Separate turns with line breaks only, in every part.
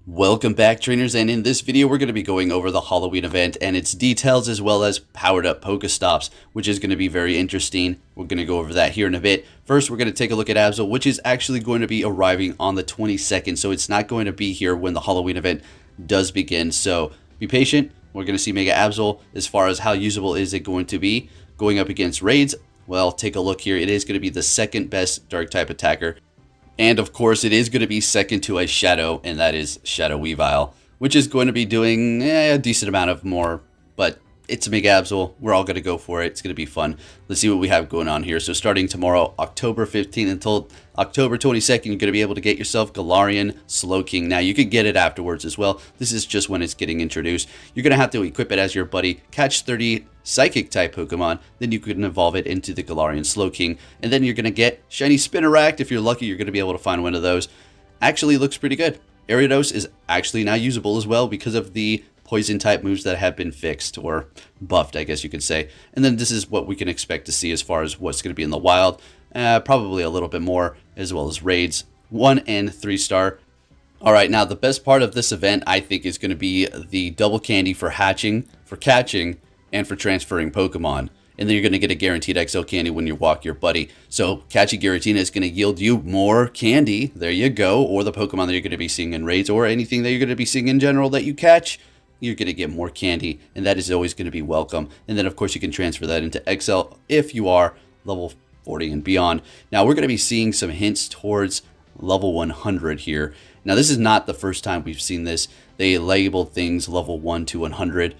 Welcome back, trainers, and in this video we're going to be going over the Halloween event and its details, as well as powered up Pokestops, which is going to be very interesting. We're going to go over that here in a bit. First, we're going to take a look at Absol, which is actually going to be arriving on the 22nd, so it's not going to be here when the Halloween event does begin, so be patient. We're going to see Mega Absol. As far as how usable is it going to be going up against raids, well, take a look here. It is going to be the second best dark type attacker. And of course, it is going to be second to a Shadow, and that is Shadow Weavile, which is going to be doing a decent amount of more, but it's a Mega Absol. We're all going to go for it. It's going to be fun. Let's see what we have going on here. So starting tomorrow, October 15th until October 22nd, you're going to be able to get yourself Galarian Slowking. Now, you could get it afterwards as well. This is just when it's getting introduced. You're going to have to equip it as your buddy, catch 30 Psychic type Pokemon, then you can evolve it into the Galarian Slowking, and then you're going to get Shiny Spinarak. If you're lucky, you're going to be able to find one of those. Actually looks pretty good. Ariados is actually now usable as well because of the poison type moves that have been fixed or buffed, I guess you could say. And then this is what we can expect to see as far as what's going to be in the wild. Probably a little bit more, as well as raids, 1 and 3-star. All right, now the best part of this event, I think, is going to be the double candy for hatching, for catching, and for transferring Pokemon. And then you're going to get a guaranteed XL candy when you walk your buddy. So catching Giratina is going to yield you more candy. There you go. Or the Pokemon that you're going to be seeing in raids, or anything that you're going to be seeing in general that you catch, you're going to get more candy. And that is always going to be welcome. And then, of course, you can transfer that into XL if you are level 40 and beyond. Now, we're going to be seeing some hints towards level 100 here. Now, this is not the first time we've seen this. They labeled things level 1 to 100.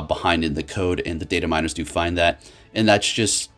Behind in the code, and the data miners do find that, and that's just,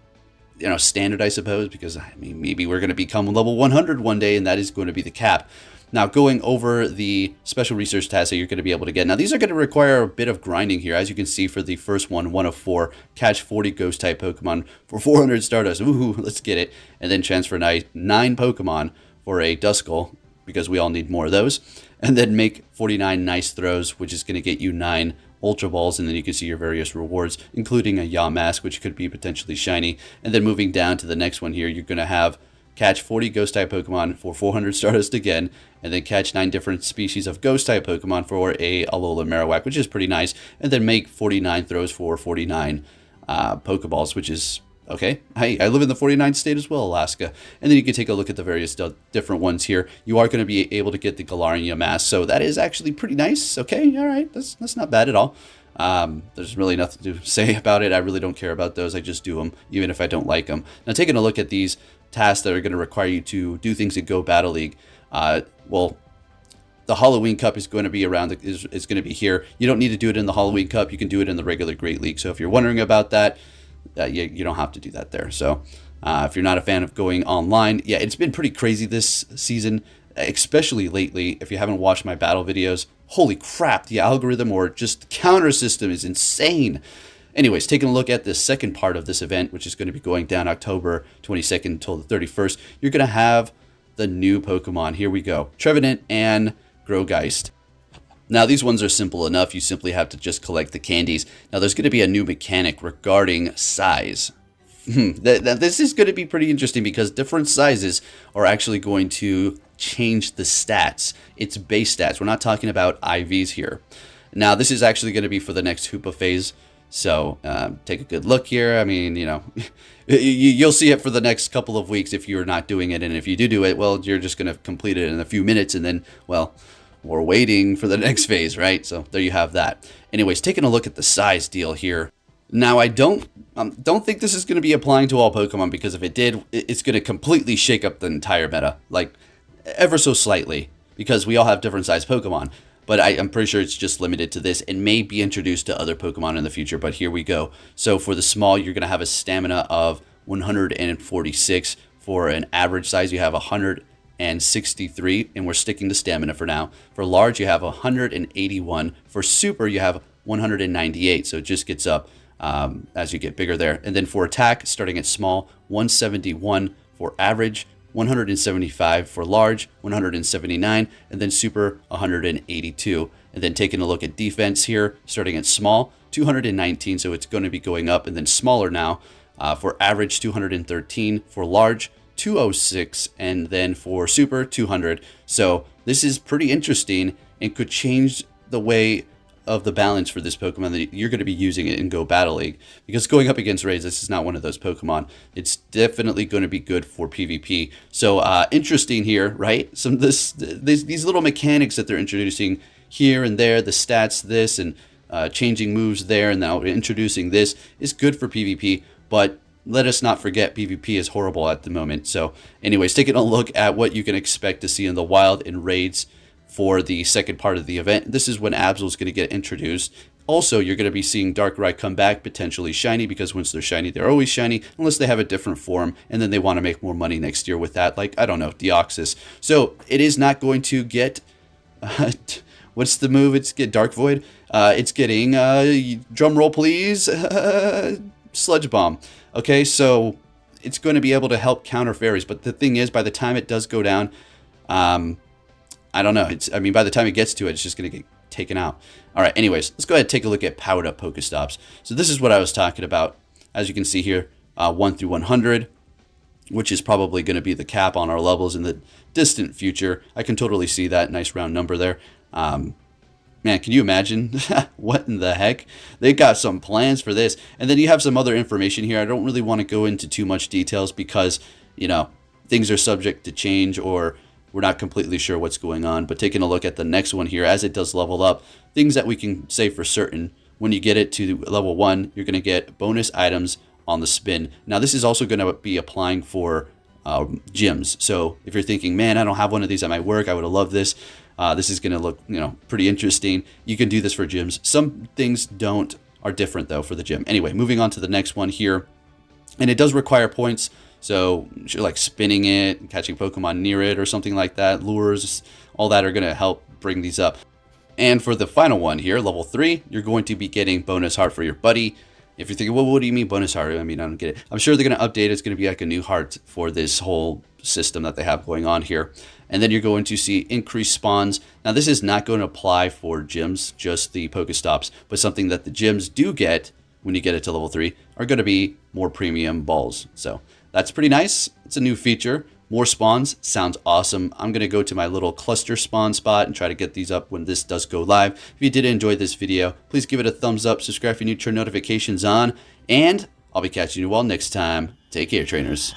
standard, I suppose, because I mean, maybe we're going to become level 100 one day, and that is going to be the cap. Now, going over the special research tasks that you're going to be able to get. Now, these are going to require a bit of grinding here. As you can see, for the first one of 4, catch 40 ghost type Pokemon for 400 Stardust. Ooh, let's get it. And then transfer 9 Pokemon for a Duskull, because we all need more of those. And then make 49 nice throws, which is going to get you 9 Ultra Balls, and then you can see your various rewards, including a Yamask, which could be potentially shiny. And then moving down to the next one here, you're going to have catch 40 Ghost-type Pokemon for 400 Stardust again, and then catch 9 different species of Ghost-type Pokemon for a Alola Marowak, which is pretty nice, and then make 49 throws for 49 Pokeballs, which is okay. Hey, I live in the 49th state as well, Alaska. And then you can take a look at the various different ones here. You are going to be able to get the Galarian Yamask, so that is actually pretty nice. Okay, all right, that's not bad at all. There's really nothing to say about it. I really don't care about those. I just do them, even if I don't like them. Now, taking a look at these tasks that are going to require you to do things in Go Battle League. Well, the Halloween Cup is going to be around. Is going to be here. You don't need to do it in the Halloween Cup. You can do it in the regular Great League. So if you're wondering about that, you don't have to do that there. So if you're not a fan of going online, yeah, it's been pretty crazy this season, especially lately. If you haven't watched my battle videos, holy crap, the algorithm or just the counter system is insane. Anyways, taking a look at the second part of this event, which is going to be going down October 22nd until the 31st, you're going to have the new Pokemon. Here we go. Trevenant and Gourgeist. Now, these ones are simple enough. You simply have to just collect the candies. Now, there's going to be a new mechanic regarding size. This is going to be pretty interesting because different sizes are actually going to change the stats. It's base stats. We're not talking about IVs here. Now, this is actually going to be for the next Hoopa phase. So take a good look here. I mean, you'll see it for the next couple of weeks if you're not doing it. And if you do it, well, you're just going to complete it in a few minutes. And then, well, we're waiting for the next phase, right? So there you have that. Anyways, taking a look at the size deal here. Now, I don't think this is going to be applying to all Pokemon, because if it did, it's going to completely shake up the entire meta, like ever so slightly, because we all have different size Pokemon. But I'm pretty sure it's just limited to this and may be introduced to other Pokemon in the future. But here we go. So for the small, you're going to have a stamina of 146. For an average size, you have 163, and we're sticking to stamina for now. For large, you have 181. For super, you have 198. So it just gets up as you get bigger there. And then for attack, starting at small, 171. For average, 175. For large, 179. And then super, 182. And then taking a look at defense here, starting at small, 219. So it's going to be going up. And then smaller now, for average, 213. For large, 206, and then for super 200. So this is pretty interesting and could change the way of the balance for this Pokemon that you're going to be using it in Go Battle League. Because going up against raids, this is not one of those Pokemon. It's definitely going to be good for PvP. So interesting here, right? These little mechanics that they're introducing here and there, the stats this and changing moves there, and now introducing this is good for PvP. But let us not forget PvP is horrible at the moment. So anyways, taking a look at what you can expect to see in the wild in raids for the second part of the event. This is when Absol is going to get introduced. Also, you're going to be seeing Darkrai come back, potentially shiny, because once they're shiny, they're always shiny, unless they have a different form, and then they want to make more money next year with that, like, I don't know, Deoxys. So it is not going to get, what's the move? It's get Dark Void. It's getting, drum roll please, Sludge Bomb. Okay, so it's going to be able to help counter fairies, but the thing is, by the time it does go down, I don't know. By the time it gets to it, it's just going to get taken out. All right, anyways, let's go ahead and take a look at powered up Pokestops. So this is what I was talking about. As you can see here, 1 through 100, which is probably going to be the cap on our levels in the distant future. I can totally see that nice round number there. Man, can you imagine? What in the heck? They got some plans for this. And then you have some other information here. I don't really want to go into too much details because, things are subject to change, or we're not completely sure what's going on. But taking a look at the next one here, as it does level up, things that we can say for certain: when you get it to level 1, you're going to get bonus items on the spin. Now, this is also going to be applying for gyms. So if you're thinking, man, I don't have one of these at my work, I would have loved this. This is going to look, pretty interesting. You can do this for gyms. Some things are different though for the gym. Anyway, moving on to the next one here, and it does require points. So you're like spinning it, catching Pokemon near it or something like that. Lures, all that are going to help bring these up. And for the final one here, level 3, you're going to be getting bonus heart for your buddy. If you're thinking, well, what do you mean bonus heart? I don't get it. I'm sure they're going to update. It's going to be like a new heart for this whole system that they have going on here. And then you're going to see increased spawns. Now, this is not going to apply for gyms, just the Pokestops, but something that the gyms do get when you get it to level 3 are going to be more premium balls. So that's pretty nice. It's a new feature. More spawns sounds awesome. I'm going to go to my little cluster spawn spot and try to get these up when this does go live. If you did enjoy this video, please give it a thumbs up, subscribe if you're new, turn notifications on, and I'll be catching you all next time. Take care, trainers.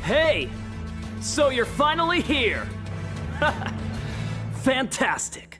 Hey! So you're finally here! Fantastic!